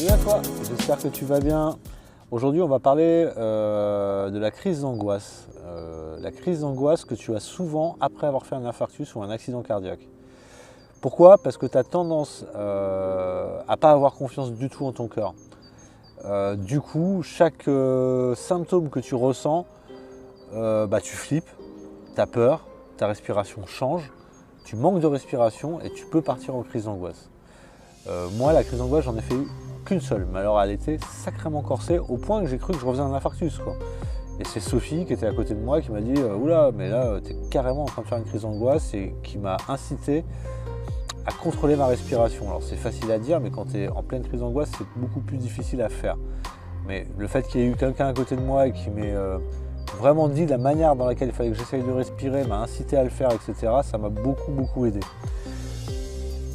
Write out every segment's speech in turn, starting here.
Salut à toi, j'espère que tu vas bien. Aujourd'hui, on va parler de la crise d'angoisse. La crise d'angoisse que tu as souvent après avoir fait un infarctus ou un accident cardiaque. Pourquoi? Parce que tu as tendance à pas avoir confiance du tout en ton cœur. Du coup, chaque symptôme que tu ressens, tu flippes, tu as peur, ta respiration change, tu manques de respiration et tu peux partir en crise d'angoisse. Moi, la crise d'angoisse, j'en ai fait qu'une seule, mais alors elle était sacrément corsée au point que j'ai cru que je refaisais un infarctus, quoi. Et c'est Sophie qui était à côté de moi qui m'a dit oula, mais là t'es carrément en train de faire une crise d'angoisse, et qui m'a incité à contrôler ma respiration. Alors c'est facile à dire, mais quand tu es en pleine crise d'angoisse, c'est beaucoup plus difficile à faire. Mais le fait qu'il y ait eu quelqu'un à côté de moi et qui m'ait vraiment dit la manière dans laquelle il fallait que j'essaye de respirer, m'a incité à le faire, etc., ça m'a beaucoup aidé.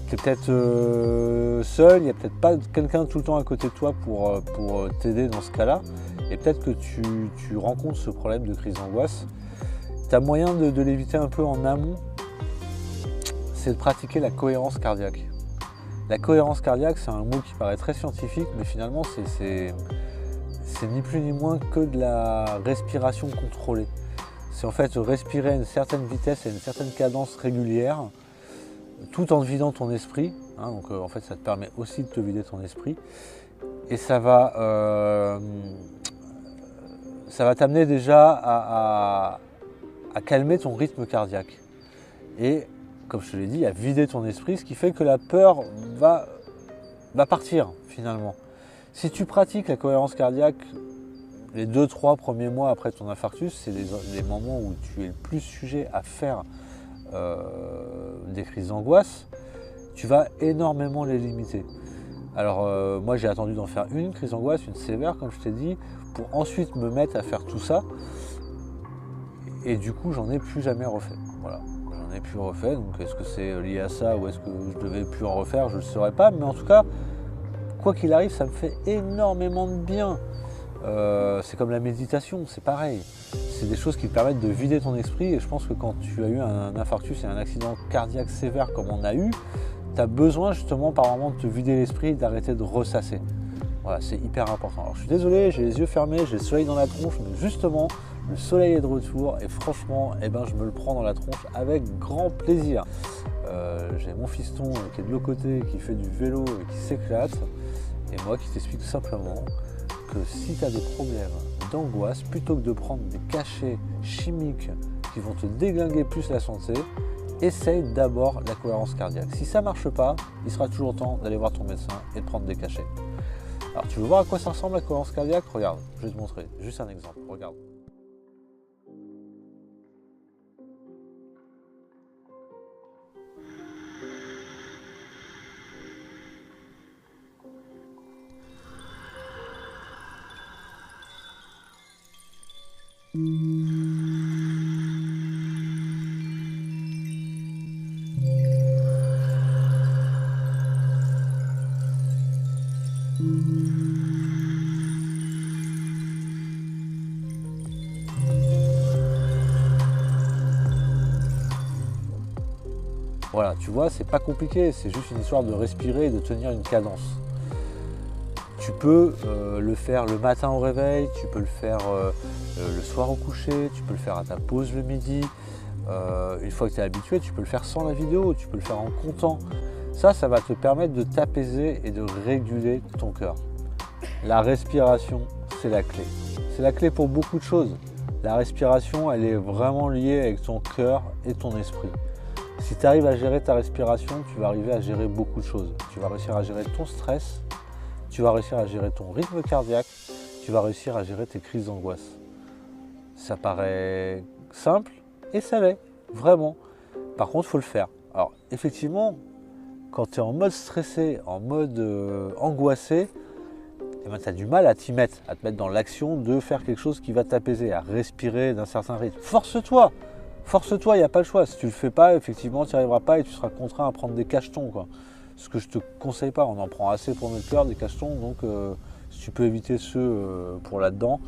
Tu es peut-être seul, il n'y a peut-être pas quelqu'un tout le temps à côté de toi pour t'aider dans ce cas-là. Et peut-être que tu rencontres ce problème de crise d'angoisse. Tu as moyen de l'éviter un peu en amont, c'est de pratiquer la cohérence cardiaque. La cohérence cardiaque, c'est un mot qui paraît très scientifique, mais finalement c'est ni plus ni moins que de la respiration contrôlée. C'est en fait respirer à une certaine vitesse et à une certaine cadence régulière, tout en vidant ton esprit, hein, donc en fait ça te permet aussi de te vider ton esprit, et ça va t'amener déjà à calmer ton rythme cardiaque, et comme je te l'ai dit, à vider ton esprit, ce qui fait que la peur va partir finalement. Si tu pratiques la cohérence cardiaque les 2-3 premiers mois après ton infarctus, c'est les moments où tu es le plus sujet à faire des crises d'angoisse, tu vas énormément les limiter. Alors moi j'ai attendu d'en faire une crise d'angoisse, une sévère comme je t'ai dit, pour ensuite me mettre à faire tout ça, et du coup j'en ai plus jamais refait. Voilà, j'en ai plus refait, donc est-ce que c'est lié à ça ou est-ce que je devais plus en refaire, je ne le saurais pas, mais en tout cas, quoi qu'il arrive, ça me fait énormément de bien. C'est comme la méditation, c'est pareil. C'est des choses qui te permettent de vider ton esprit, et je pense que quand tu as eu un infarctus et un accident cardiaque sévère comme on a eu, tu as besoin justement par moment de te vider l'esprit et d'arrêter de ressasser. Voilà, c'est hyper important. Alors je suis désolé, j'ai les yeux fermés, j'ai le soleil dans la tronche, mais justement, le soleil est de retour et franchement, je me le prends dans la tronche avec grand plaisir. J'ai mon fiston qui est de l'autre côté, qui fait du vélo et qui s'éclate, et moi qui t'explique tout simplement que si tu as des problèmes d'angoisse, plutôt que de prendre des cachets chimiques qui vont te déglinguer plus la santé, essaye d'abord la cohérence cardiaque. Si ça ne marche pas, il sera toujours temps d'aller voir ton médecin et de prendre des cachets. Alors tu veux voir à quoi ça ressemble la cohérence cardiaque? Regarde, je vais te montrer juste un exemple, regarde. Voilà, tu vois, c'est pas compliqué, c'est juste une histoire de respirer et de tenir une cadence. Tu peux le faire le matin au réveil, tu peux le faire le soir au coucher, tu peux le faire à ta pause le midi. Une fois que tu es habitué, tu peux le faire sans la vidéo, tu peux le faire en comptant. Ça va te permettre de t'apaiser et de réguler ton cœur. La respiration, c'est la clé. C'est la clé pour beaucoup de choses. La respiration, elle est vraiment liée avec ton cœur et ton esprit. Si tu arrives à gérer ta respiration, tu vas arriver à gérer beaucoup de choses. Tu vas réussir à gérer ton stress, tu vas réussir à gérer ton rythme cardiaque, tu vas réussir à gérer tes crises d'angoisse. Ça paraît simple et ça l'est, vraiment. Par contre, il faut le faire. Alors, effectivement, quand tu es en mode stressé, en mode angoissé, tu as du mal à t'y mettre, à te mettre dans l'action de faire quelque chose qui va t'apaiser, à respirer d'un certain rythme. Force-toi! Force-toi, il n'y a pas le choix. Si tu ne le fais pas, effectivement, tu n'y arriveras pas et tu seras contraint à prendre des cachetons, quoi. Ce que je ne te conseille pas, on en prend assez pour notre cœur, des cachetons, donc si tu peux éviter ceux pour là-dedans,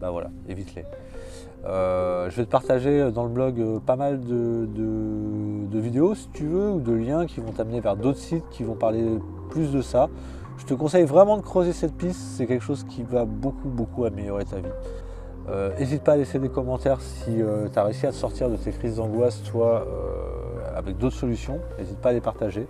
voilà, évite-les. Je vais te partager dans le blog pas mal de vidéos, si tu veux, ou de liens qui vont t'amener vers d'autres sites qui vont parler plus de ça. Je te conseille vraiment de creuser cette piste, c'est quelque chose qui va beaucoup améliorer ta vie. N'hésite pas à laisser des commentaires si tu as réussi à te sortir de tes crises d'angoisse, toi, avec d'autres solutions. N'hésite pas à les partager.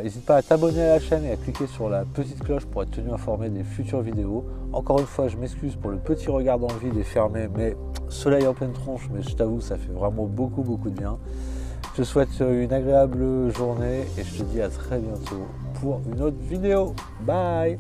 N'hésite pas à t'abonner à la chaîne et à cliquer sur la petite cloche pour être tenu informé des futures vidéos. Encore une fois, je m'excuse pour le petit regard dans le vide et fermé, mais soleil en pleine tronche, mais je t'avoue, ça fait vraiment beaucoup de bien. Je te souhaite une agréable journée et je te dis à très bientôt pour une autre vidéo. Bye!